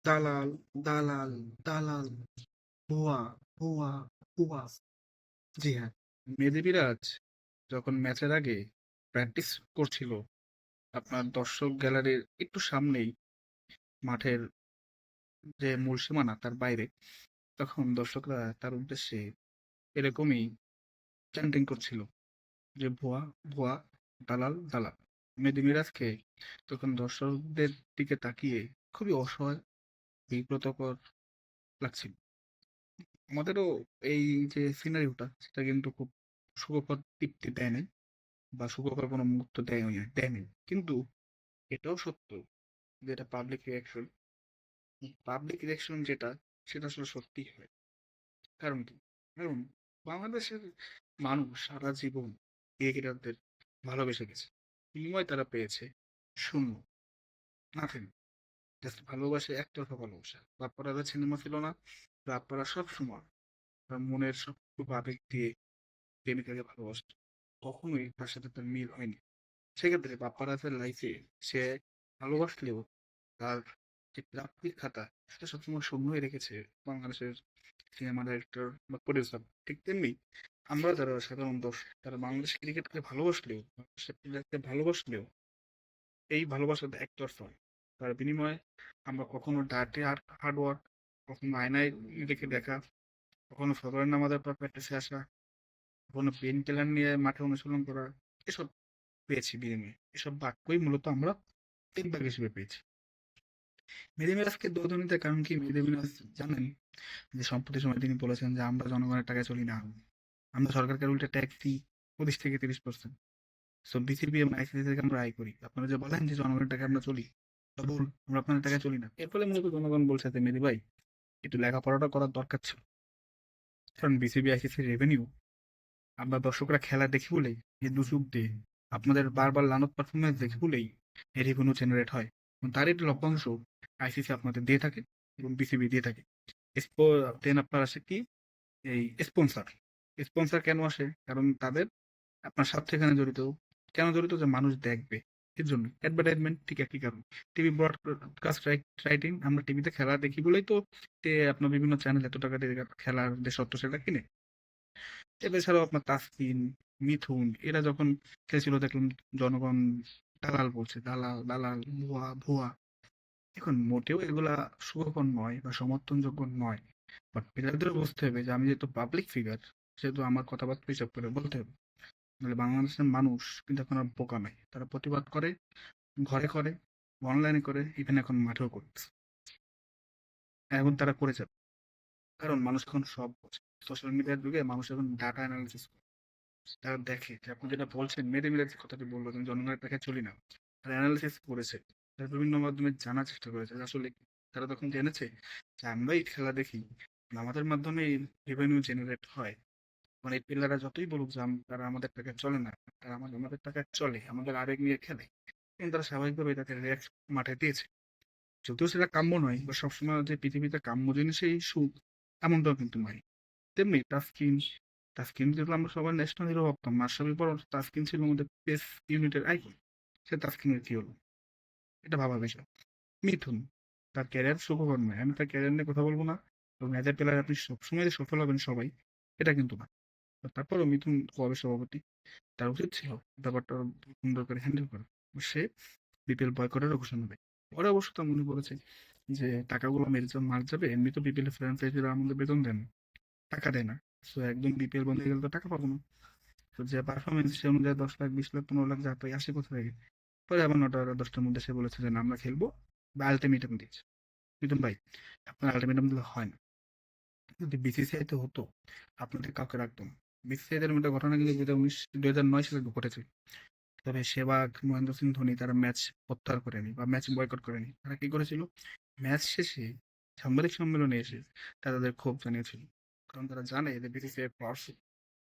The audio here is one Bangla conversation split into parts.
দালাল, দালাল, দালাল, ভুয়া, ভুয়া, ভুয়া। জি হ্যাঁ, মেহেদী মিরাজ যখন ম্যাচের আগে প্র্যাকটিস করছিল আপনার দর্শক গ্যালারির একটু সামনেই, মাঠের যে মূল সীমানা তার বাইরে, তখন দর্শকরা তার উদ্দেশ্যে এরকমই চ্যান্টিং করছিল যে ভুয়া, ভুয়া, দালাল, দালাল। মেহেদী মিরাজকে তখন দর্শকদের দিকে তাকিয়ে খুবই অসহায়, বিব্রতকর লাগছিল। আমাদেরও এই যে সিনারিওটা, সেটা কিন্তু খুব সুখকর তৃপ্তি দেয় নাই, বা সুখকর কোনো মুহূর্ত দেয়নি। কিন্তু এটাও সত্য যে এটা পাবলিক রিয়াকশন। পাবলিক রিয়াকশন যেটা, সেটা আসলে সত্যি হয়। কারণ কি? কারণ বাংলাদেশের মানুষ সারা জীবন ক্রিকেটারদের ভালোবেসে গেছে, বিনিময় তারা পেয়েছে শূন্য, নাথিং। জাস্ট ভালোবাসে, একতরফা ভালোবাসা। বাপ্পারা সিনেমা ছিল না, বাপ্পারা সব সময় তার মনের সবটুকু আবেগ দিয়ে প্রেমিকাকে ভালোবাসত, কখনোই তার সাথে তার মিল হয়নি। সেক্ষেত্রে পাপ্পারাজের লাইফে সে ভালোবাসলেও তার যে প্রাপ্তির খাতা, সেটা সবসময় শূন্যই রেখেছে বাংলাদেশের সিনেমা ডাইরেক্টর বা প্রডিউসার। ঠিক তেমনি আমরা যারা সাধারণ দর্শক, তারা বাংলাদেশ ক্রিকেটকে ভালোবাসলেও, বাংলাদেশের প্লেয়ারকে ভালোবাসলেও, এই ভালোবাসাটা একতরফা। তার বিনিময়ে আমরা কখনো ডার্টি হার্ড ওয়ার্ক, কখনো আয়নায় রেখে দেখা, কখনো ফজরের নামাজের পর প্র্যাকটিসে আসা, কখনো পেন কিলার নিয়ে মাঠে অনুশীলন করা, এসব পেয়েছি বিনিময়ে। এসব বাক্যই মূলত আমরা ফিডব্যাক হিসেবে পেয়েছি। মেহেদী মিরাজকে দোষ দিতে কারণ কি? মেহেদী মিরাজ জানেন যে সম্প্রতি সময় তিনি বলেছেন যে আমরা জনগণের টাকায় চলি না, আমরা সরকারকে উল্টে ট্যাক্স দিই 25 থেকে 30%। সো বিসিবি এবং আইসিসি থেকে আমরা আয় করি। আপনারা যে বলেন যে জনগণের টাকায় আমরা চলি, তা ভুল, আমরা আপনাদের টাকায় চলি না। এর ফলে মূলত জনগণ বলছে যে মেহেদী ভাই, একটু লেখাপড়াটা করার দরকার ছিল। কারণ বিসিবি আইসিসির রেভিনিউ আমরা দর্শকরা খেলা দেখি বলেই, এই দুচুক দিয়ে আপনাদের বারবার লানত পারফরমেন্স দেখি বলেই এই রেভিনিউ জেনারেট হয়, এবং তার একটি লভ্যাংশ আইসিসি আপনাদের দিয়ে থাকে এবং বিসিবি দিয়ে থাকে। দেন আপনার আসে কি? এই স্পন্সর। স্পন্সর কেন আসে? কারণ তাদের আপনার স্বার্থ এখানে জড়িত। কেন জড়িত? যে মানুষ দেখবে, এর জন্য অ্যাডভার্টাইজমেন্ট। ঠিক একই কারণ। টিভি ব্রডকাস্ট রাইটিং, আমরা টিভিতে খেলা দেখি বলেই তো আপনার বিভিন্ন চ্যানেল এত টাকা দিয়ে খেলার যে সত্য সেটা কিনে। এছাড়াও আপনার তাসকিন, মিথুন, এরা যখন খেলছিল দেখলাম জনগণ দালাল বলছে, দালাল, দালাল, ভুয়া, ভুয়া। এখন মোটেও এগুলা সুখকর নয় বা সমর্থনযোগ্য নয়। বাট প্লেয়ারদেরও বুঝতে হবে যে আমি যেহেতু পাবলিক ফিগার, সেহেতু আমার কথাবার্তা হিসাব করে বলতে হবে। নাহলে বাংলাদেশের মানুষ কিন্তু এখন আর বোকা নাই, তারা প্রতিবাদ করে, ঘরে করে, অনলাইনে করে, ইভেন এখন মাঠেও করতেছে। এখন তারা করে যাবে, কারণ মানুষ এখন সব বোঝে। সোশ্যাল মিডিয়ার যুগে মানুষ এখন ডাটা অ্যানালিসিস, তারা দেখে যে আপনি যেটা বলছেন, মেরে মিলে যে কথাটি বললো যে জনগণের টাকায় চলি না, তারা অ্যানালিসিস করেছে, তারা বিভিন্ন মাধ্যমে জানার চেষ্টা করেছে যে আসলে কি। তারা তখন জেনেছে যে আমরা এই খেলা দেখি, আমাদের মাধ্যমে রেভিনিউ জেনারেট হয়। মানে এই প্লেয়াররা যতই বলুক যে তারা আমাদের টাকায় চলে না, তারা আমাদের টাকায় চলে, আমাদের আবেগ নিয়ে খেলে, কিন্তু তারা স্বাভাবিকভাবে তাকে রিয়াক্ট মাঠে দিয়েছে। যদিও সেটা কাম্য নয়, বা সবসময় যে পৃথিবীতে কাম্য জিনিসেই সুখ, এমনটাও কিন্তু নয়। তেমনি তাসকিন, তাসকিন যেগুলো আমরা সবাই ন্যাশনাল হিরো ভাবতাম, মাশরাফির পর তাসকিন ছিল আমাদের পেস ইউনিটের আইকন। সে তাসকিনের কি হলো, এটা ভাবার বিষয়। মিথুন, তার ক্যারিয়ার সুখকর নয়, আমি তার ক্যারিয়ার নিয়ে কথা বলবো না। এবং অ্যাজ এ প্লেয়ার আপনি সবসময় যে সফল হবেন সবাই, এটা কিন্তু না। তারপরও মিথুন ক্লাবের সভাপতি, তার উচিত ছিল ব্যাপারটা সুন্দর করে হ্যান্ডেল করা। সে বিপিএল বয়কটেরও ঘোষণা দেয়। পরে অবশ্য তা মনে করেছে যে টাকাগুলো মার যাবে, এমনি তো বিপিএল ফ্র্যাঞ্চাইজিরা আমাদের বেতন দেন, টাকা দেয় না। সো একদম বিপিএল বন্ধ হয়ে গেলে তো টাকা পাবো না। তো যে পারফরমেন্স, সে অনুযায়ী 10 লাখ, 20 লাখ, 15 লাখ যা পাই, আসে কোথা থেকে? পরে আবার 9টা 10টার মধ্যে সে বলেছে যে না, আমরা খেলবো, বা আলটিমেটাম দিয়েছে। মিথুন ভাই, আপনার আলটিমেটাম দিলে হয় না। যদি বিসিসিআই তে হতো, আপনাদের কাউকে রাখতো না। বিসিসিআই এর মধ্যে ঘটনা কিন্তু 2009 সালে ঘটেছে। তবে সেবাগ, মহেন্দ্র সিং ধোনি তারা ম্যাচ প্রত্যাহার করেনি বা ম্যাচ বয়কট করেনি। তারা কি করেছিল? ম্যাচ শেষে সাংবাদিক সম্মেলনে এসে তারা তাদের ক্ষোভ জানিয়েছিল। কারণ তারা জানে যে বিসিসিআই পাওয়ারফুল,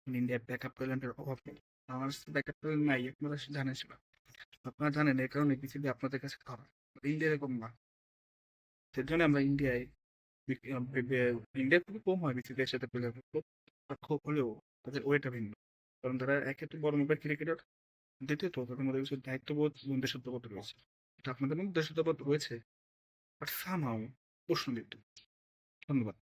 ইন্ডিয়ার ব্যাকআপ ট্যালেন্টের অভাব নেই। বাংলাদেশের ব্যাকআপ ট্যালেন্ট নাই, আপনারা জানেন সেটা। আপনারা জানেন এই কারণে বিসিবি আপনাদের কাছে খারাপ। ইন্ডিয়া এরকম না। সেই জন্য আমরা ইন্ডিয়ায়, ইন্ডিয়া খুবই কম হয় বিসিবি এর সাথে প্লেয়ার খুব হলেও তাদের ওয়েটা ভিন্ন। কারণ তারা একে তো বড় মোবাইল ক্রিকেটার, দ্বিতীয়ত তাদের মধ্যে কিছু দায়িত্ববোধ এবং দেশত্ববোধ রয়েছে। এটা আপনাদের মধ্যে দেশত্ববোধ রয়েছে, বাট সামহাউ প্রশ্নবিদ্ধ। ধন্যবাদ।